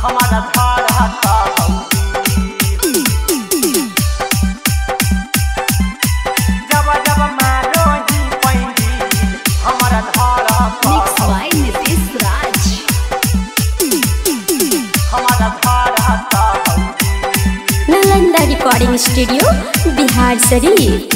हमारा धड़का जब जब मारो ही पैंदी हमारा धड़का Mixed by Nitish Raj. हमारा धड़का नालंदा रिकॉर्डिंग स्टूडियो बिहार शरीफ।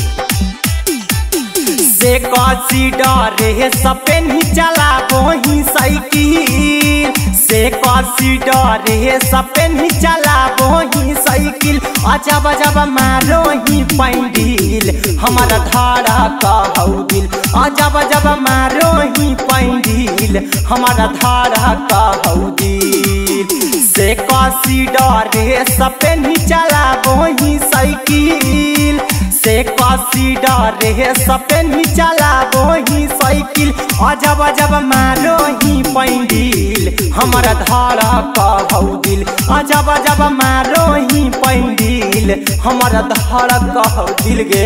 से कसी डरे सपेनी चला वही साइकिल से कसी डरे सपेनी चला वही साइकिल अजब अजब मारो ही पैंडिल हमारा धड़का हौ दिल अजब अजब मारो ही पैंडिल हमारा धड़का हौ दिल से कसी डरे सपेनी चला वही साइकिल से कसी डरे सपेनी चला वही साइकिल अजब अजब मारो ही पैंडिल हमारा धड़का हौ दिल अजब अजब मारो ही पैंडिल हमारा धड़का हौ दिल गे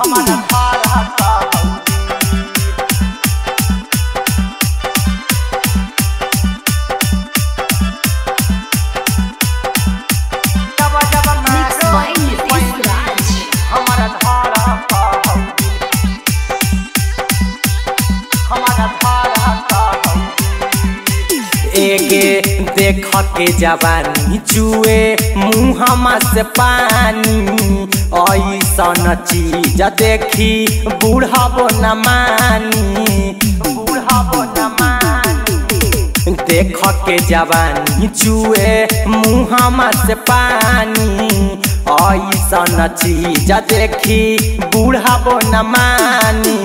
हमारा धड़का हौ Mixed by Nitish Raj. हमारा धड़का हौ हमारा धड़का हौ एगे देख के जवानी चुए मुँहमा से पानी ऐसन चीज देखी बूढ़बो न मानी बूढ़बो न मानी देख के जवानी चुए मुँहमा से पानी ऐसन चीज देखी बूढ़बो न मानी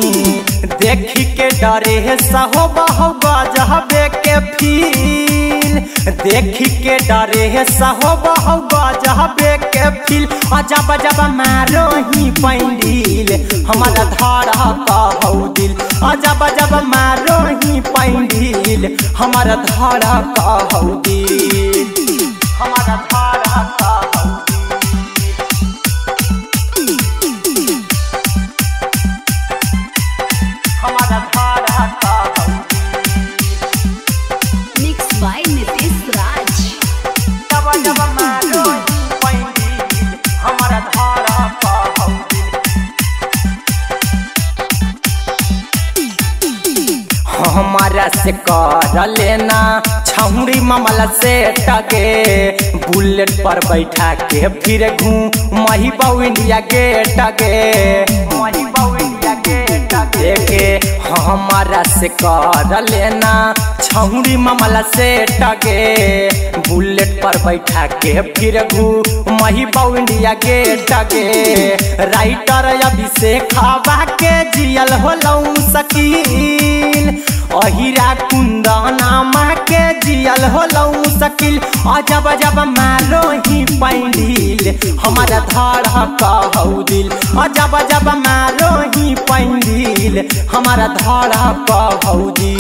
देखी के डरे सहो बहो गजबे के फील देखी के डरे सहो बहो गजबे के फील अजब अजब मारो ही पैंडिल हमारा धड़का हौ दिल अजब अजब मारो ही पैंडिल हमारा धड़का हौ दिल हमारा धड़का हौ हमारा धड़का हौ Mixed by Nitish Raj. जब जब मारो ही पैंडिल हमारा धड़का हौ हमारा से कर लेना छौड़ी मामला से टगे बुलेट पर बैठा के फिर घूमही बहु इंडिया गेट गे मही बहु इंडिया गेट के हमारा से कर लेना छौड़ी मामला से टगे बुलेट पर बैठा के फिर घूमही बहु इंडिया गेट गे राइटर अभिषेक हवा के जियल होलौ सकील अहिरा कुंदना माँ के जियल होलौ सकील अजब अजब मारो ही पैंडिल हमारा धड़का हौ दिल अजब अजब मारो ही पैंडिल हमारा धड़का हौ दिल।